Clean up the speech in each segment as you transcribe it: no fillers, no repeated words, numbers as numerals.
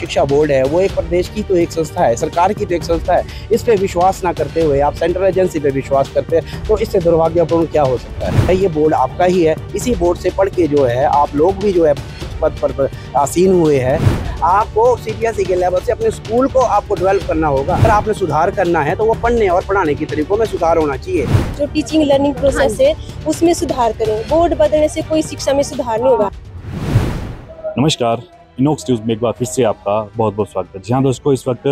शिक्षा बोर्ड है वो एक प्रदेश की तो एक संस्था है, सरकार की तो एक संस्था है। इस पे विश्वास ना करते हुए आप सेंट्रल एजेंसी पे विश्वास करते हैं तो इससे दुर्भाग्यपूर्ण क्या हो सकता है। ये बोर्ड आपका ही है, इसी बोर्ड से पढ़ के जो है आप लोग भी जो है पद पर आसीन हुए हैं। आपको सीबीएसई के लेवल से अपने स्कूल को आपको डेवलप करना होगा। अगर आपने सुधार करना है तो वो पढ़ने और पढ़ाने के तरीकों में सुधार होना चाहिए। जो टीचिंग लर्निंग प्रोसेस है उसमें सुधार करें। बोर्ड बदलने से कोई शिक्षा में सुधार नहीं होगा। नमस्कार, इनॉक्स न्यूज़ में एक बार फिर से आपका बहुत बहुत स्वागत है। जी हाँ दोस्तों, इस वक्त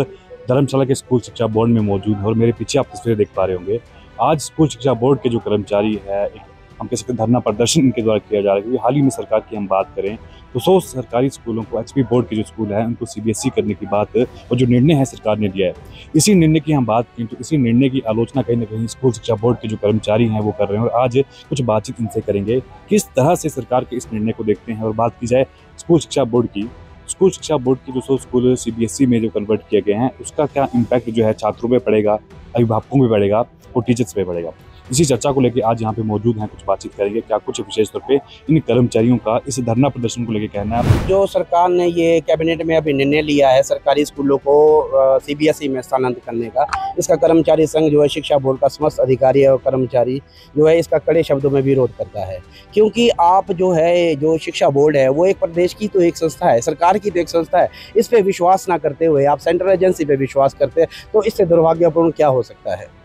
धर्मशाला के स्कूल शिक्षा बोर्ड में मौजूद है और मेरे पीछे आप तस्वीरें देख पा रहे होंगे। आज स्कूल शिक्षा बोर्ड के जो कर्मचारी है, एक हम कह सकते हैं धरना प्रदर्शन इनके द्वारा किया जा रहा है। क्योंकि हाल ही में सरकार की हम बात करें तो 100 सरकारी स्कूलों को एचपी बोर्ड के जो स्कूल है उनको सीबीएसई करने की बात और जो निर्णय है सरकार ने लिया है, इसी निर्णय की हम बात करें तो इसी निर्णय की आलोचना कहीं ना कहीं स्कूल शिक्षा बोर्ड के जो कर्मचारी हैं वो कर रहे हैं। और आज कुछ बातचीत इनसे करेंगे किस तरह से सरकार के इस निर्णय को देखते हैं। और बात की जाए स्कूल शिक्षा बोर्ड की, स्कूल शिक्षा बोर्ड की जो 100 स्कूल सीबीएसई में जो कन्वर्ट किए गए हैं उसका क्या इम्पैक्ट जो है छात्रों पे पड़ेगा, अभिभावकों पे पड़ेगा और टीचर्स पे पड़ेगा। इसी चर्चा को लेकर आज यहाँ पे मौजूद हैं, कुछ बातचीत करेंगे क्या कुछ विशेष तौर पे इन कर्मचारियों का इस धरना प्रदर्शन को लेकर कहना है। जो सरकार ने ये कैबिनेट में अभी निर्णय लिया है सरकारी स्कूलों को सीबीएसई में स्थानांतरित करने का, इसका कर्मचारी संघ जो है शिक्षा बोर्ड का समस्त अधिकारी और कर्मचारी जो है इसका कड़े शब्दों में विरोध करता है। क्योंकि आप जो है जो शिक्षा बोर्ड है वो एक प्रदेश की तो एक संस्था है, सरकार की तो एक संस्था है। इस पे विश्वास ना करते हुए आप सेंट्रल एजेंसी पे विश्वास करते हैं तो इससे दुर्भाग्यपूर्ण क्या हो सकता है।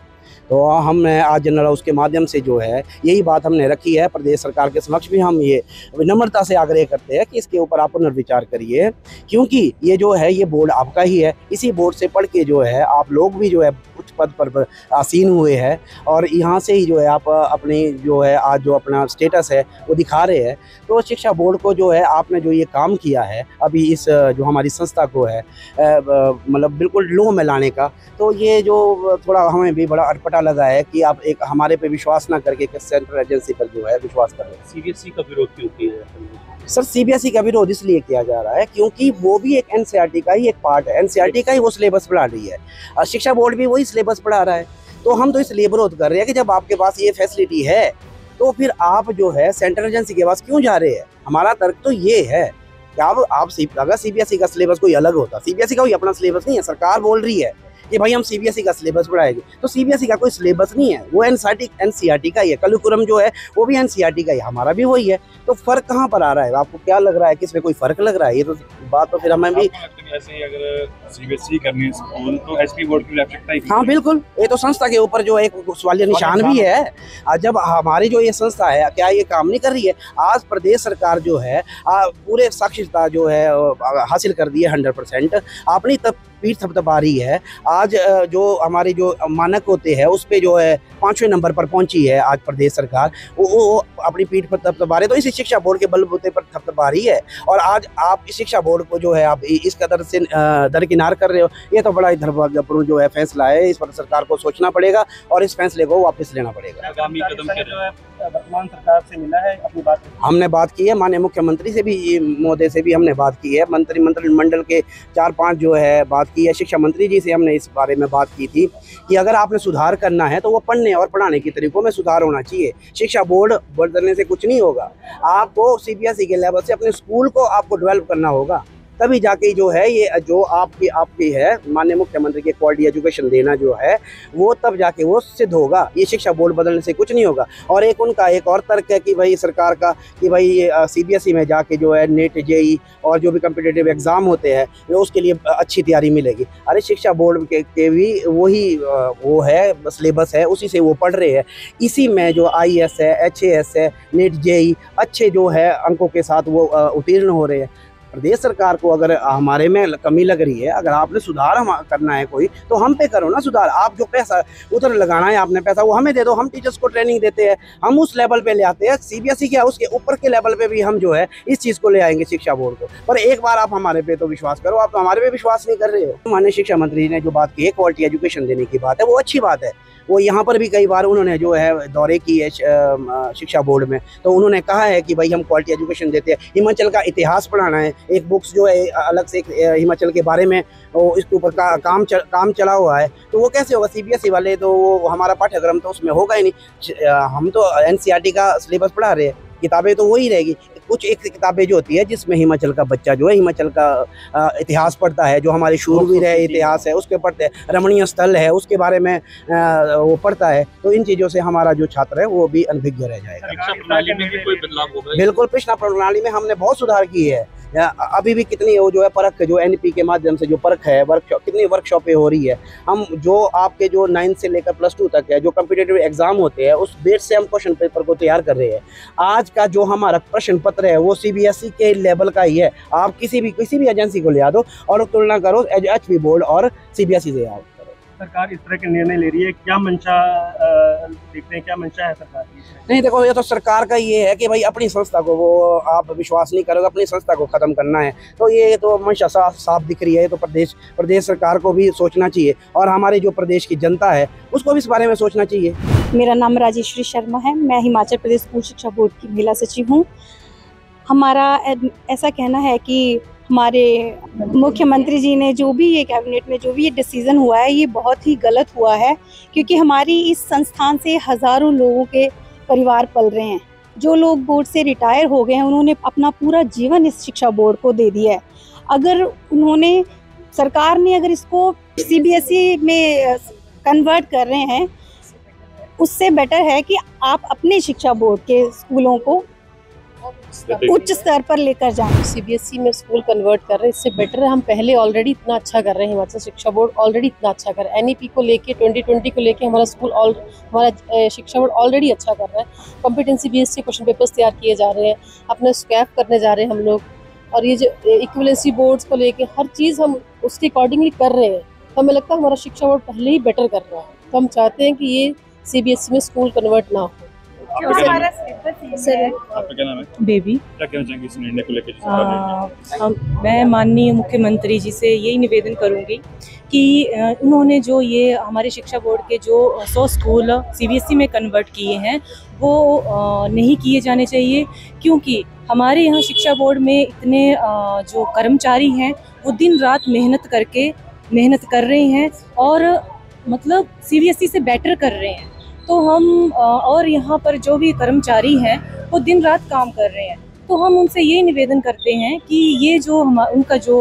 तो हमने आज जनरल हाउस के माध्यम से जो है यही बात हमने रखी है। प्रदेश सरकार के समक्ष भी हम ये विनम्रता से आग्रह करते हैं कि इसके ऊपर आप पुनर्विचार करिए। क्योंकि ये जो है ये बोर्ड आपका ही है, इसी बोर्ड से पढ़ के जो है आप लोग भी जो है उच्च पद पर आसीन हुए हैं और यहाँ से ही जो है आप अपनी जो है आज जो अपना स्टेटस है वो दिखा रहे हैं। तो शिक्षा बोर्ड को जो है आपने जो ये काम किया है अभी इस जो हमारी संस्था को है मतलब बिल्कुल लो में लाने का, तो ये जो थोड़ा हमें भी बड़ा अटपटा लगा है कि आप एक हमारे पे विश्वास ना करके सेंट्रल एजेंसी पर जो है विश्वास कर रहे हैं। सीबीएसई का विरोध क्यों किया जाता है? सर सीबीएसई का विरोध इसलिए किया जा रहा है क्योंकि वो भी एक एनसीईआरटी का ही एक पार्ट है, एनसीईआरटी का ही वो सिलेबस पढ़ा रही है और शिक्षा बोर्ड भी वही सिलेबस पढ़ा रहा है। तो हम तो इसलिए विरोध कर रहे हैं कि जब आपके पास ये फैसिलिटी है तो फिर आप जो है सेंट्रल एजेंसी के पास क्यों जा रहे हैं। हमारा तर्क तो ये है कि आप अगर सीबीएसई का सिलेबस कोई अलग होता, सीबीएसई का कोई अपना सिलेबस नहीं है। सरकार बोल रही है कि भाई हम सीबीएसई का सिलेबस पढ़ाएंगे, तो सीबीएसई का कोई सिलेबस नहीं है, वो एनसीईआरटी का ही है। करिकुलम जो है वो भी एनसीईआरटी का ही, हमारा भी वही है। तो फर्क कहाँ पर आ रहा है? आपको क्या लग रहा है कि इसमें कोई फर्क लग रहा है? ये तो बात तो फिर हमें भी ऐसे ही अगर सीबीएसई करनी स्कूल तो एचपी बोर्ड की आवश्यकता ही। हाँ बिल्कुल, ये तो संस्था के ऊपर जो एक सवालिया निशान भी है। जब हमारी जो ये संस्था है क्या ये काम नहीं कर रही है? आज प्रदेश सरकार जो है पूरे साक्षरता जो है हासिल कर दी है 100%, अपनी पीठ थपथपा रही है। आज जो हमारे जो मानक होते हैं उस पे जो है 5वें नंबर पर पहुंची है आज प्रदेश सरकार, वो अपनी पीठ पर थपथपा रही है। तो इसी शिक्षा बोर्ड के बलबूते पर थपथपा रही है और आज आप इस शिक्षा बोर्ड को जो है आप इस कदर से दरकिनार कर रहे हो। ये तो बड़ा ही दुर्भाग्यपूर्ण जो है फैसला है। इस पर सरकार को सोचना पड़ेगा और इस फैसले को वापस लेना पड़ेगा। आगामी कदम क्या वर्तमान सरकार से मिला है, अपनी बात हमने बात की है, माननीय मुख्यमंत्री से भी महोदय से भी हमने बात की है, मंत्रिमंडल के 4-5 जो है बात की है। शिक्षा मंत्री जी से हमने इस बारे में बात की थी कि अगर आपने सुधार करना है तो वो पढ़ने और पढ़ाने के तरीकों में सुधार होना चाहिए। शिक्षा बोर्ड बदलने से कुछ नहीं होगा। आपको सीबीएसई के लेवल से अपने स्कूल को आपको डेवलप करना होगा, तभी जाके जो है ये जो आपकी है माननीय मुख्यमंत्री के क्वालिटी एजुकेशन देना जो है वो तब जाके वो सिद्ध होगा। ये शिक्षा बोर्ड बदलने से कुछ नहीं होगा। और एक उनका एक और तर्क है कि भाई सरकार का कि भाई सीबीएसई में जाके जो है नेट जेई और जो भी कम्पिटिटिव एग्ज़ाम होते हैं उसके लिए अच्छी तैयारी मिलेगी। अरे शिक्षा बोर्ड के भी वही वो है सिलेबस है, उसी से वो पढ़ रहे हैं। इसी में जो IAS है, HAS है, नेट जेई अच्छे जो है अंकों के साथ वो उत्तीर्ण हो रहे हैं। प्रदेश सरकार को अगर हमारे में कमी लग रही है, अगर आपने सुधार करना है कोई तो हम पे करो ना सुधार। आप जो पैसा उधर लगाना है आपने पैसा वो हमें दे दो, हम टीचर्स को ट्रेनिंग देते हैं, हम उस लेवल पे ले आते हैं। सीबीएसई क्या उसके ऊपर के लेवल पे भी हम जो है इस चीज़ को ले आएंगे शिक्षा बोर्ड को। पर एक बार आप हमारे पे तो विश्वास करो, आप तो हमारे पे विश्वास नहीं कर रहे हो। माननीय शिक्षा मंत्री ने जो बात की है क्वालिटी एजुकेशन देने की बात है, वो अच्छी बात है। वो यहाँ पर भी कई बार उन्होंने जो है दौरे की है शिक्षा बोर्ड में, तो उन्होंने कहा है कि भाई हम क्वालिटी एजुकेशन देते हैं। हिमाचल का इतिहास पढ़ाना है, एक बुक्स जो है अलग से हिमाचल के बारे में इसके ऊपर काम चला हुआ है, तो वो कैसे होगा? सीबीएसई वाले तो वो हमारा पाठ्यक्रम तो उसमें होगा ही नहीं। हम तो एनसीईआरटी का सिलेबस पढ़ा रहे हैं, किताबें तो वही रहेगी। कुछ एक किताबें जो होती है जिसमें हिमाचल का बच्चा जो है हिमाचल का इतिहास पढ़ता है, जो हमारे शूरवीर है, इतिहास है उसके पढ़ते हैं, रमणीय स्थल है उसके बारे में वो पढ़ता है। तो इन चीज़ों से हमारा जो छात्र है वो भी अनभिज्ञ रह जाएगा। शिक्षा प्रणाली में भी कोई बदलाव होगा? बिल्कुल, शिक्षा प्रणाली में हमने बहुत सुधार की है। अभी भी कितनी वो जो है परख, जो NP के माध्यम से जो परख है, वर्कशॉप, कितनी वर्कशॉपें हो रही है। हम जो आपके जो 9 से लेकर +2 तक है, जो कॉम्पिटिटिव एग्जाम होते हैं उस बेस से हम क्वेश्चन पेपर को तैयार कर रहे हैं। आज का जो हमारा प्रश्न पत्र है वो CBSE के लेवल का ही है। आप किसी भी एजेंसी को ले आ दो और तुलना करो HB बोर्ड और CBSE से आओ। सरकार इस तरह के निर्णय ले रही है, क्या मंशा देखते हैं, क्या मंशा है सरकार की? नहीं, देखो, ये तो सरकार का ये है कि भाई अपनी संस्था को वो आप विश्वास नहीं करोगे, अपनी संस्था को ख़त्म करना है। तो ये तो मंशा साफ दिख रही है। ये तो प्रदेश सरकार को भी सोचना चाहिए और हमारे जो प्रदेश की जनता है उसको भी इस बारे में सोचना चाहिए। मेरा नाम राजेश्वरी शर्मा है। मैं हिमाचल प्रदेश स्कूल शिक्षा बोर्ड की महिला सचिव हूँ। हमारा ऐसा कहना है कि हमारे मुख्यमंत्री जी ने जो भी ये कैबिनेट में जो भी ये डिसीज़न हुआ है ये बहुत ही गलत हुआ है, क्योंकि हमारी इस संस्थान से हज़ारों लोगों के परिवार पल रहे हैं। जो लोग बोर्ड से रिटायर हो गए हैं उन्होंने अपना पूरा जीवन इस शिक्षा बोर्ड को दे दिया है। अगर सरकार ने अगर इसको CBSE में कन्वर्ट कर रहे हैं, उससे बेटर है कि आप अपने शिक्षा बोर्ड के स्कूलों को उच्च स्तर पर लेकर जाएं। CBSE में स्कूल कन्वर्ट कर रहे हैं, इससे बेटर है हम पहले ऑलरेडी इतना अच्छा कर रहे हैं। हिमाचल शिक्षा बोर्ड ऑलरेडी इतना अच्छा कर रहा है। NEP को लेके 2020 को लेके हमारा शिक्षा बोर्ड ऑलरेडी अच्छा कर रहा है। कॉम्पिटेंसी बेस्ड से क्वेश्चन पेपर्स तैयार किए जा रहे हैं, अपना स्कैप करने जा रहे हैं हम लोग। और ये जो इक्विवेलेंसी बोर्ड्स को लेके हर चीज़ हम उसके अकॉर्डिंगली कर रहे हैं। तो हमें लगता है हमारा शिक्षा बोर्ड पहले ही बेटर कर रहा है। तो हम चाहते हैं कि ये CBSE में स्कूल कन्वर्ट ना हो। सर, आपका क्या नाम है? बेबी। क्या कहना चाहेंगे इस निर्णय को लेकर? मैं माननीय मुख्यमंत्री जी से यही निवेदन करूंगी कि उन्होंने जो ये हमारे शिक्षा बोर्ड के जो 100 स्कूल CBSE में कन्वर्ट किए हैं वो नहीं किए जाने चाहिए, क्योंकि हमारे यहाँ शिक्षा बोर्ड में इतने जो कर्मचारी हैं वो दिन रात मेहनत कर रहे हैं और मतलब CBSE से बेटर कर रहे हैं। तो हम और यहाँ पर जो भी कर्मचारी हैं वो दिन रात काम कर रहे हैं। तो हम उनसे ये निवेदन करते हैं कि ये जो उनका जो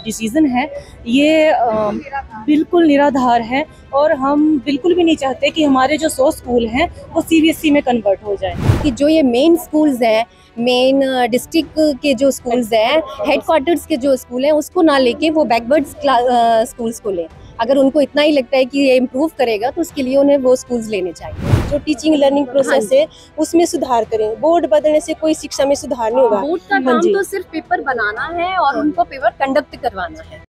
डिसीज़न है ये बिल्कुल निराधार है और हम बिल्कुल भी नहीं चाहते कि हमारे जो 100 स्कूल हैं वो CBSE में कन्वर्ट हो जाए। कि जो ये मेन स्कूल्स हैं, मेन डिस्ट्रिक्ट के जो स्कूल्स हैं, हेडक्वार्टर्स के जो स्कूल हैं उसको ना लेके वो बैकवर्ड स्कूल्स को लें। अगर उनको इतना ही लगता है कि ये इम्प्रूव करेगा तो उसके लिए उन्हें वो स्कूल्स लेने चाहिए। जो टीचिंग लर्निंग प्रोसेस है उसमें सुधार करें। बोर्ड बदलने से कोई शिक्षा में सुधार नहीं होगा। बोर्ड का काम तो सिर्फ पेपर बनाना है और उनको पेपर कंडक्ट करवाना है।